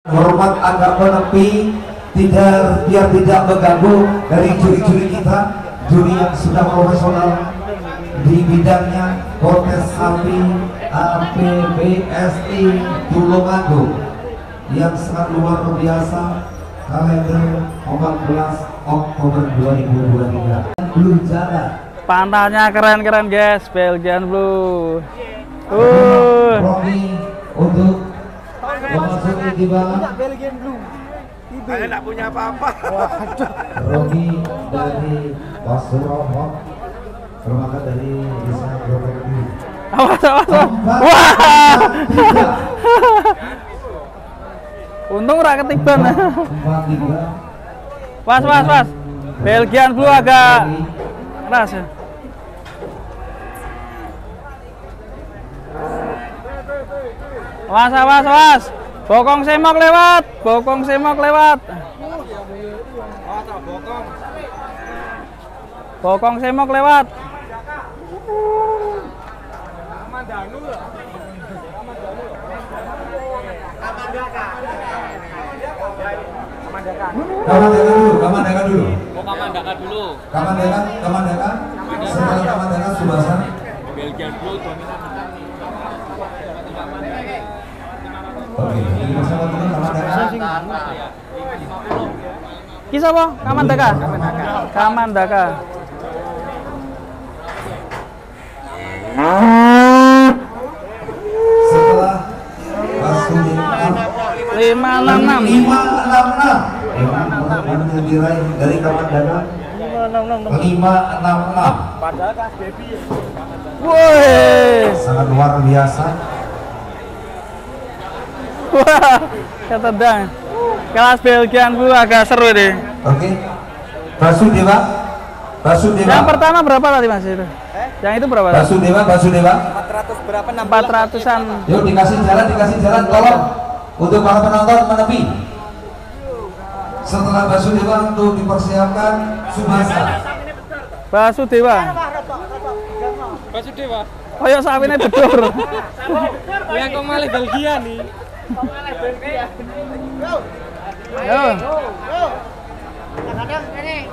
Hormat agak menepi, biar tidak mengganggu dari juri-juri kita, juri yang sudah profesional di bidangnya kontes sapi APBSI Tulungagung yang sangat luar biasa, kalender 14 Oktober 2023. Blue Jana. Pantatnya keren-keren guys, Belgian Blue. Romi untuk memasuki di bawah. Belgian Blue. Saya nggak punya apa-apa. Romi dari Pasuruan, perwakilan dari Desa Properti. Awas. Wah. Untung ora ketiban. Was. Belgian Blue agak keras ya. Was. Bokong semok lewat. Bokong semok lewat. Kamandaka dulu. Mau Kamandaka dulu. Kamandaka. Setelah Kamandaka Subasa. Belgian Blue dominan. Oke, ini bersama dulu Kamandaka. Kisah apa? Kamandaka. Setelah Basudi 566. Yang diraih dari Kamandaka 566. Padahal kelas baby. Woi. Sangat luar biasa. Wah, ketendang. Kelas Belgian Blue agak seru deh. Oke. Basudewa. Yang pertama berapa tadi Mas itu? Yang itu berapa? Basudewa. 400 berapa? 400-an. Yuk dikasih jalan, tolong untuk para penonton menepi. Setelah Basudewa untuk dipersiapkan Subasa. Basudewa. Oh ya sawine bedur. Ya kok malah Belgia nih. Yo. Kadang-kadang ini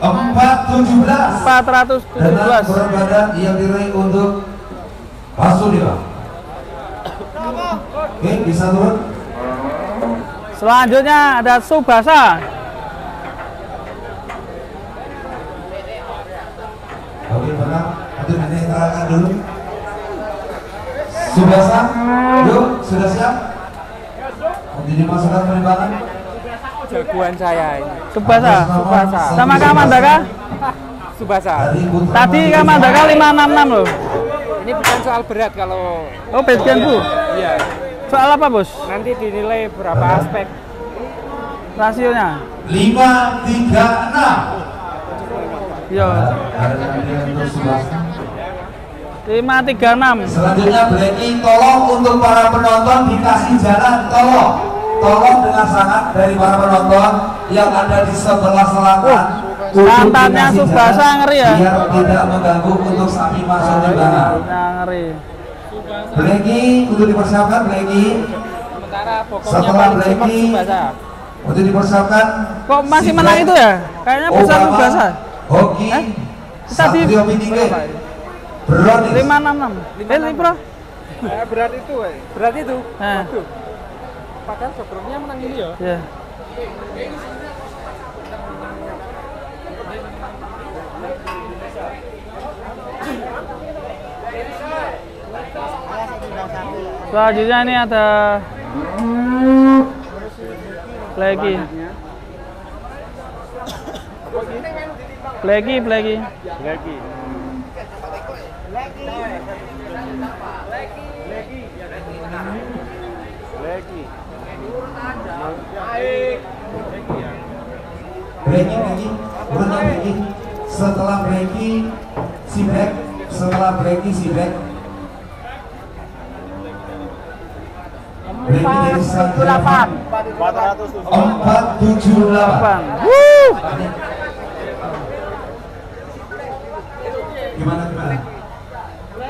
417. Dan 417. berat badan yang diraih untuk Basudewa. Oke, bisa turun. Selanjutnya ada Subasa. Oke, tenang. Itu nanti terangkan dulu. Subasa, yuk, sudah siap? Nanti dimasukkan penerbangan. Jagoan saya ini. Subasa. Sama Kamandaka? Subasa. Tadi Kamandaka 566 loh. Ini bukan soal berat kalau. Oh, Belgian Blue. Iya. Soal apa, Bos? Nanti dinilai berapa aspek. Rasionya. 536. Yo. Ada nanti untuk Subasa. 536. Selanjutnya breaking, tolong untuk para penonton dikasih jalan, tolong dengan sangat dari para penonton yang ada di sebelah selatan. Pantatnya Subasa ngeri ya. Biar tidak mengganggu untuk sapi masuk di bawah. Ngeri. Breaking untuk dipersiapkan breaking. Sementara pokoknya Setelah paling cepat breaking Subasa. untuk dipersiapkan. Kok masih menang itu ya? Kayaknya bisa Subasa. Hoki. Tadi Satrio Pinike. Bronis. 566. Bro. Berat itu, berat itu. Waduh. Padahal sebelumnya menang ini ya. Ya. Selanjutnya ini ada Blacky. Breaking, urutan breaking. Setelah breaking, si back. Breaking dari 478. Gimana?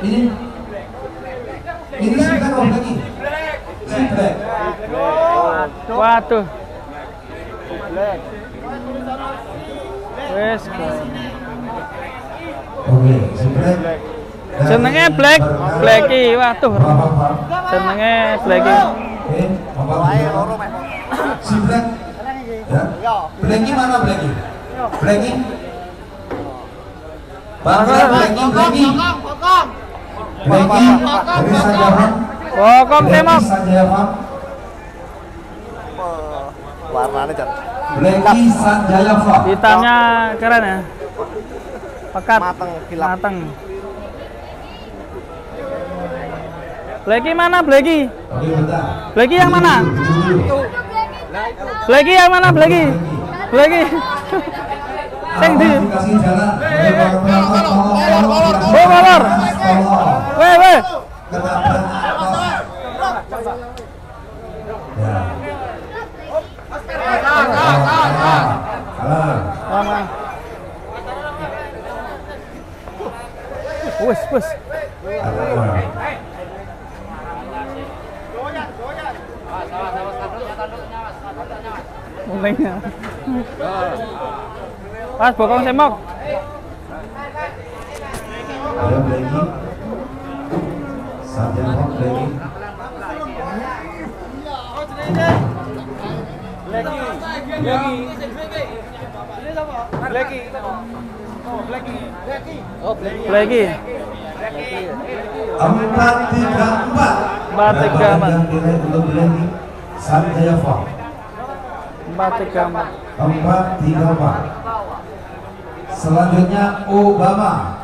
Ini Ini sudah kau lagi. Siblek. Waduh. Wes. Oke, siblek. Jenenge Blacky. Waduh. Jenenge Blacky. Siblek. Ya. Blacky mana Blacky? Blacky. Bangsa Blacky. Blacky dari Sanjaya. Bokong Semok. Sanjaya. Warnanya jan. Blacky Sanjaya. Hitamnya keren ya. Pekat. Mateng, kilap. Mateng. Blacky mana Blacky? Oke, bentar. Blacky yang mana? Blacky yang mana Blacky? Blacky. Sing di. Kasih jalan. Kolor. Weh. Wes. Mulainya. Pas Bokong Semok. Ada Blacky. Sanjaya Blacky. Blacky. 434. 434. Yang nilai untuk Blacky Sanjaya 434. 434. Selanjutnya Obama.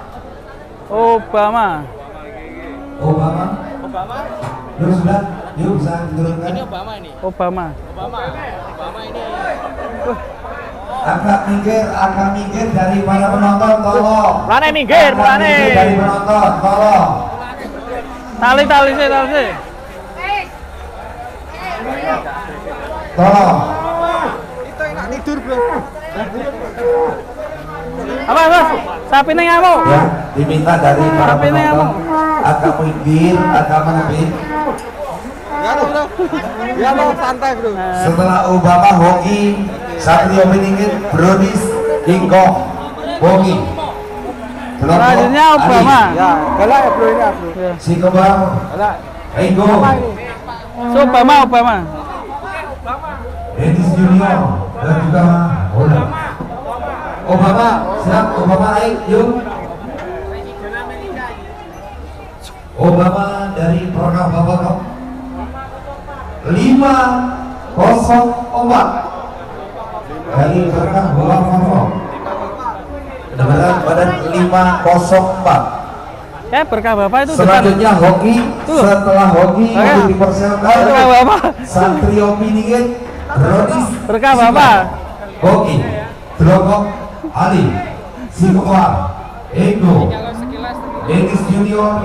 Yuk sudah, yuk bisa diturunkan. Ini Obama ini. Obama ini. Agak minggir dari para penonton, tolong. Mulane minggir, mulane. Dari penonton, tolong. Tali sih. Tolong. Itu enak tidur, Bro. Apa? Sapi ning ngamuk. Ya, diminta dari para Tapi ini penonton agak minggir, agak menepis. Ya lo, Bro. Ya lo santai, Bro. Setelah Obama, Hoki, Satrio Piningit, Brodis, King Kong, Hoki. Selanjutnya Obama. Ya, galak ya, Bro ini, Bro. Si Kebang, Galak. Ego, Obama. Dennis Junior, dan juga Oda. Obama, siap, Obama naik, yuk. Obama dari Perkah Babakam 504 dari Perkah Babakam. Kedengaran badan 504. Berkah Bapak itu Selanjutnya Hoki. Setelah Hoki untuk dipersiapkan Berkah Bapak. Satrio Piningit, Brodis, Berkah Bapak. Hoki, Drogok, Ali, Sikowar, Ego, Dennis Junior,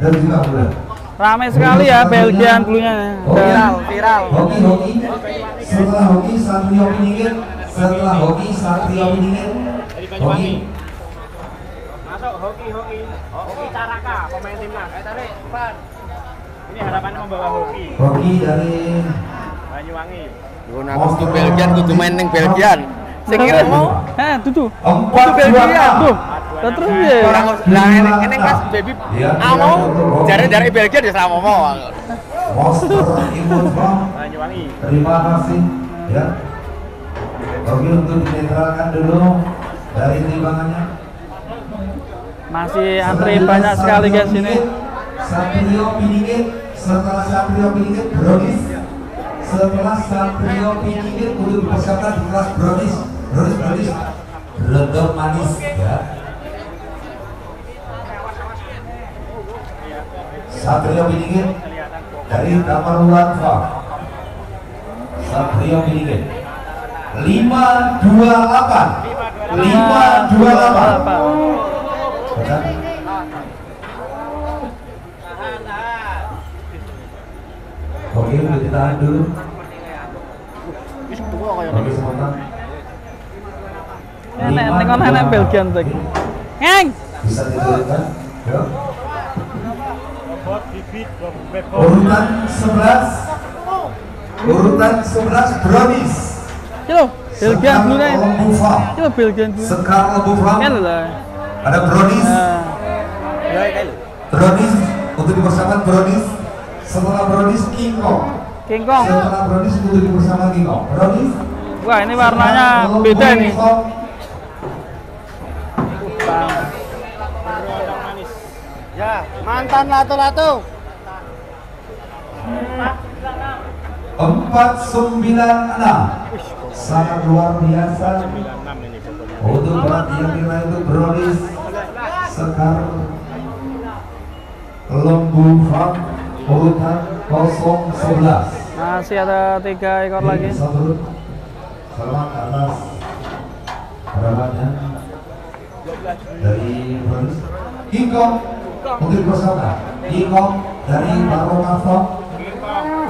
dan juga Bulan. Ramai sekali ya Belgian blunya. Viral. Hoki. Setelah Hoki, Satrio Piningit. Setelah Hoki, Satrio Piningit. Hoki. Masuk Hoki Caraka, pemain timnas. Tarik, Pan. Ini harapannya membawa Hoki. Hoki dari Banyuwangi. Aku tuh Belgian, kudu main ning Belgian. Sing kira mau Dudu. 426. Tuh. Terus ya. orang lah ini pas baby mau jare Belgian ya sama mau. Monster Imun From. Banyuwangi. Terima kasih ya. Oke, untuk dinetralkan dulu dari timbangannya. Masih antri banyak sekali guys ini. Satrio Piningit. Setelah Satrio Piningit, Brodis. Setelah Satrio Piningit untuk dipersiapkan di kelas Brodis. Brodis Redor manis ya. Satrio Piningit dari Kamarwanfa. Satrio Piningit 528. 528. Betul? Oke, udah ditahan dulu. Oke, sebentar. Enak Belgian tuh. Ngeng. Bisa diturunkan. Yuk. Urutan 11 Brownies. Kilo, Belgian Blue nih. Kilo Belgian Blue. Sekar Lebufang. Kan lah. Ada Brownies. Brownies untuk dipersamakan Brownies. Setelah Brownies King Kong. King Kong. Setelah Brownies untuk dipersamakan King Kong. Brownies. Wah, ini warnanya beda nih. Ya, mantan lato-lato. 496 sangat luar biasa. Untuk berat yang diraih itu Brownies Sekar Lembu Farm urutan 011. Masih ada 3 ekor lagi. Selamat atas harapannya dari Brownies. King Kong untuk bersama King Kong dari Barokah.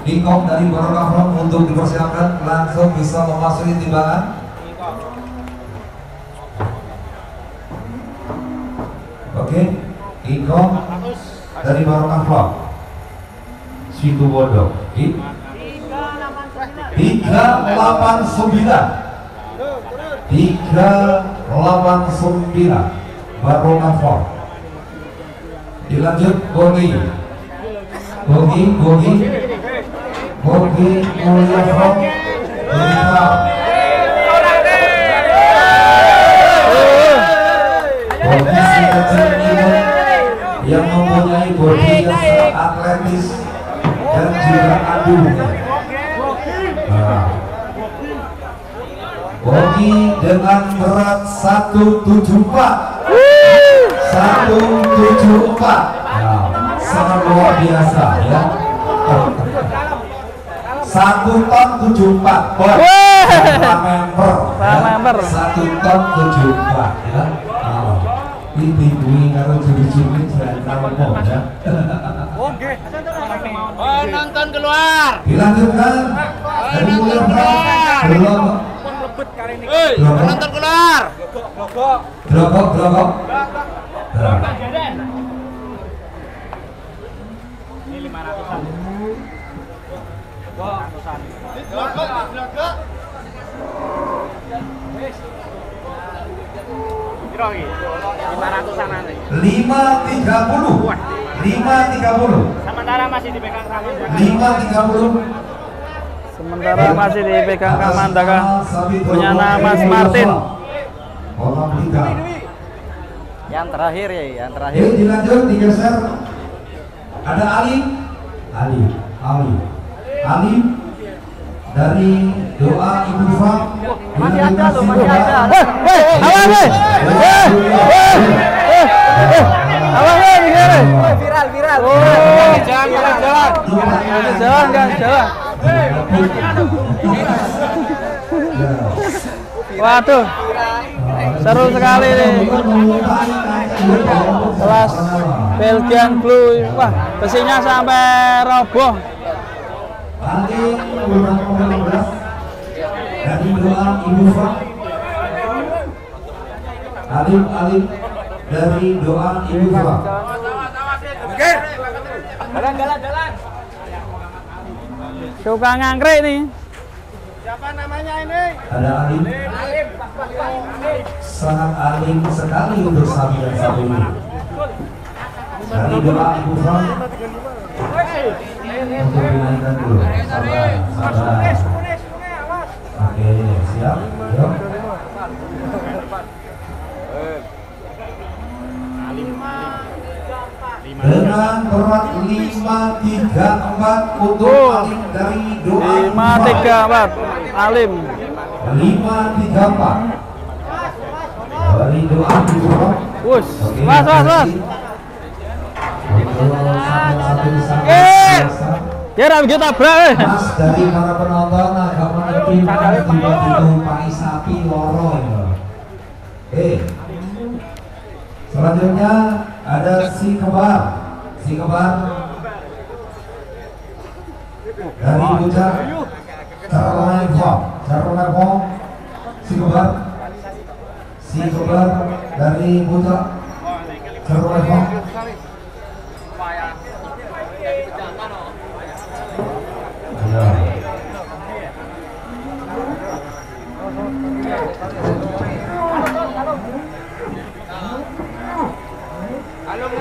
King Kong dari Barokah untuk dipersiapkan langsung bisa memasuki timbangan. Oke, King Kong dari Barokah Situ Bodoh 389 Barokah. Dilanjut Bogi Mulia From yang mempunyai bodi yang sangat atletis dan juga adu. Bogi dengan berat 174. 174. Sangat luar biasa ya. 1 ton 74 member. 1 ton 74 ya. Ditinggi kalau juri-juri jangan tahu ya. Oke. Penonton keluar. Dilanjutkan dari Mulia belum. Penonton keluar. Gelogok. Ini 500-an. 500-an. Kira iki 500-an nanti. 530. Sementara masih dipegang tangan. 530. Sementara masih dipegang Kang Mandaka. Punya nama Mas Martin. Yang terakhir ya, yang terakhir. Yuk dilanjut, digeser. Ada Ali dari doa Ibu Fam. Masih ada loh, masih ada. Viral. Jalan. Waduh, seru sekali nih. Kelas Belgian Blue, wah besinya sampai roboh. Dari doa Ibu Fam. Alim dari doa Ibu Fam. Jalan. Suka ngangkrik nih. Siapa namanya ini? Ada Alim. Sangat alim sekali untuk sapi dan sapi ini. Dari doa Ibu Fam. Untuk dinaikkan dulu. Sabar. Oke, siap. Yuk. Dengan berat 534 untuk Alim dari doa 534 Alim. 534 dari doa Ibu Fam. Wus, mas. Kira kita tabrak. Mas dari para penonton agak mengerti tiba-tiba pai sapi loro ya. Selanjutnya ada si kebar dari bocah Carolina si kebar dari bocah Carolina Galung.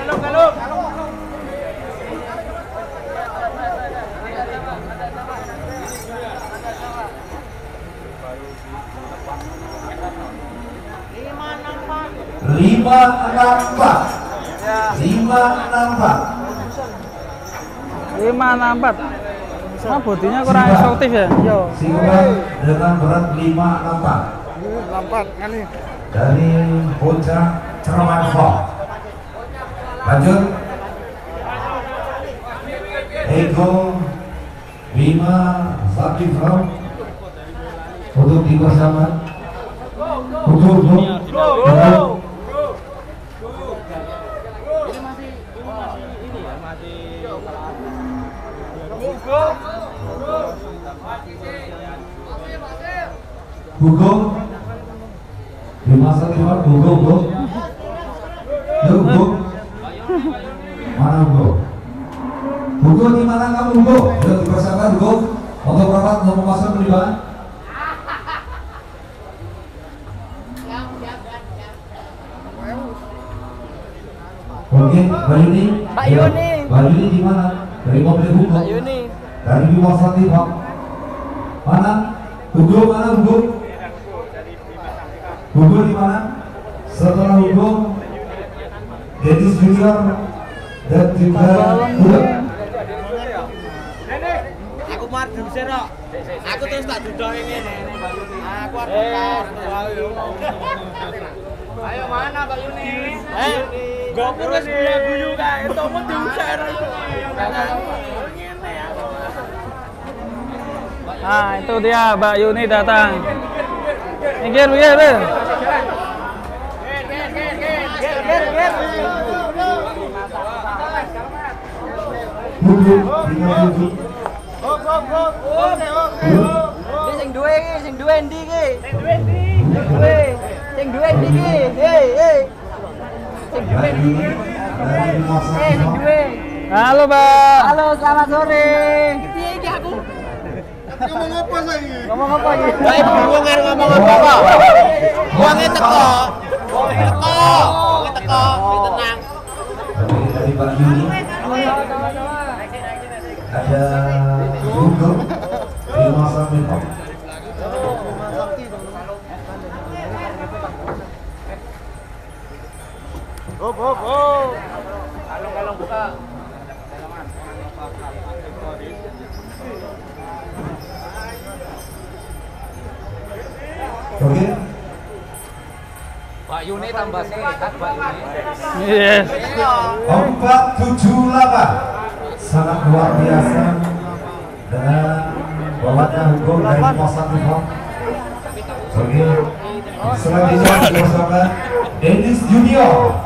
Lima enam empat. 564. Nah, bodinya kurang eksotis ya. Yo. Singkat dengan berat 564. 64 kan nih. Dari Puncak Cermanfo. Lanjut. Ego Bima Satifro untuk di bersama. Hugo Bima Satifro, Hugo. Hugo. Mana Hugo? Hugo di mana kamu Hugo? Yuk dipersiapkan Hugo untuk rapat untuk memasang perlibat. Oke, Mbak Yuni. Mbak Yuni di mana? Dari mobil Hugo. Mbak Yuni. Dari Bima Satifro. Mana? Hugo mana Hugo? Hugo di mana? Setelah Hugo, Dennis Junior dan juga Hugo. Aku madu sero. Aku terus tak duduk ini. Aku ayo mana Mbak Yuni? Gopur wis guyu kae tomo diusir. Nah, itu dia Mbak Yuni datang. Minggir. Sing duwe endi iki? Sing duwe endi iki? Hei. Sing duwe endi? Sing duwe. Halo, Mbak. Halo, selamat sore. Piye iki aku? Ngomong apa saiki? Ngomong apa iki? Kae bingung karo ngomong apa kok. Wonge teko. Tenang. Dari Mbak Yuni ada Hugo Bima Satifro. Galung buka. Oke. Pak Yuni tambah sehat Pak Yuni. Yes. 478 sangat luar biasa dengan bawahnya Hugo dari Bima Satifro. Oke. Selanjutnya bersama Dennis Junior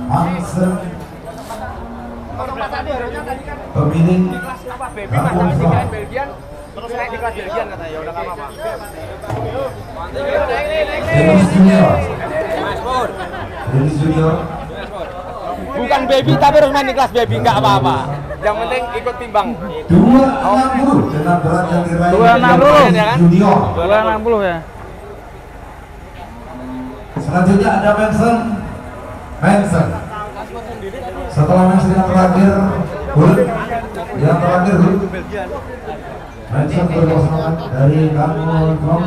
Hansen pemilik Kampung Front. Terus naik di kelas Belgian katanya, ya udah enggak apa-apa. Dennis Junior Bukan baby tapi harus main di kelas baby enggak apa-apa. Yang penting ikut timbang. 260 dengan berat yang diraih 260. Junior. 260 ya. Selanjutnya ada Manson. Setelah Manson yang terakhir, Manson berpasangan dari Kampung Front.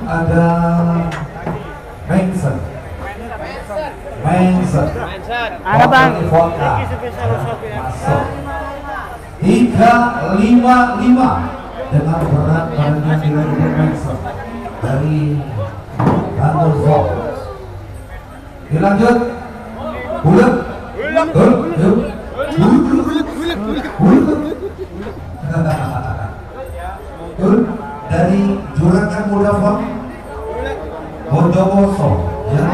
Ada Manson. Angkatan. Masuk 355 dengan berat badannya diraih Manson dari Kampung Front. Dilanjut bulat dari Juragan Muda Front Bondowoso ya.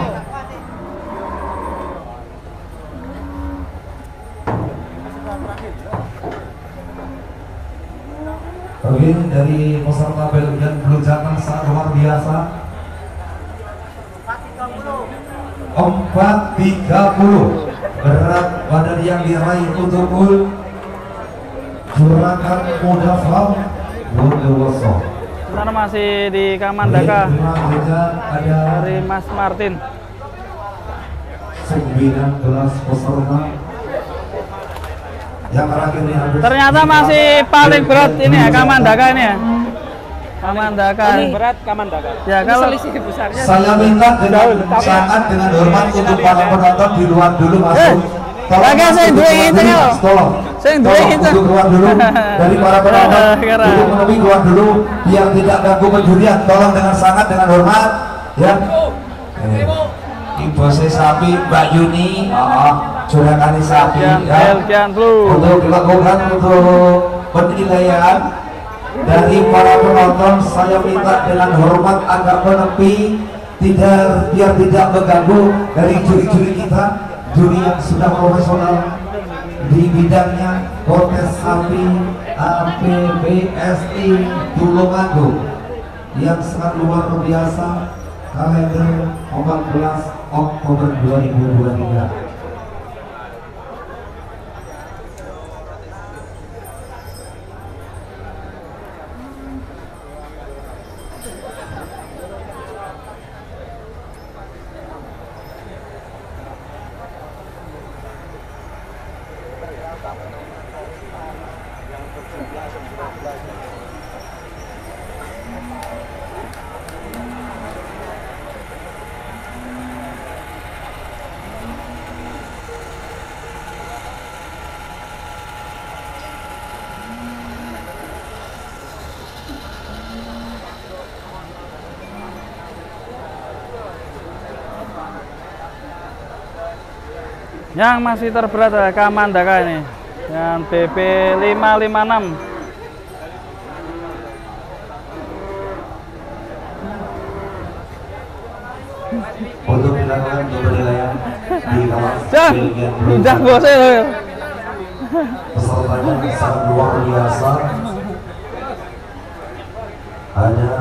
Oke, dari peserta Belgian belujakan sangat luar biasa. 430 berat badan yang diraih untuk Juragan Mudafar Bondowoso. Sebentar masih di Kamandaka dari Mas Martin. 19 peserta yang terakhir ini Ternyata masih paling berat ini ya Kamandaka ini ya. Kamandaka. Ini berat Kamandaka. Ya kalau saya minta dengan sangat dengan hormat untuk para penonton di luar dulu masuk. Lagi saya dua itu ya. Saya dua itu. Untuk keluar dulu dari para penonton. Untuk menemui keluar dulu biar tidak ganggu penjurian. Tolong dengan sangat dengan hormat ya. Ibu saya sapi Mbak Yuni, Juragan sapi ya. Untuk dilakukan untuk penilaian dari para penonton, saya minta dengan hormat agar menepi biar tidak mengganggu dari juri-juri kita, juri yang sudah profesional di bidangnya kontes sapi APBSI Tulungagung yang sangat luar biasa, kalender 14 Oktober 2023. Yang masih terberat adalah Kamandaka ini dengan BP 556. Untuk dilakukan penilaian di kawasan udah bosnya loh. Pesertanya sangat luar biasa. Hanya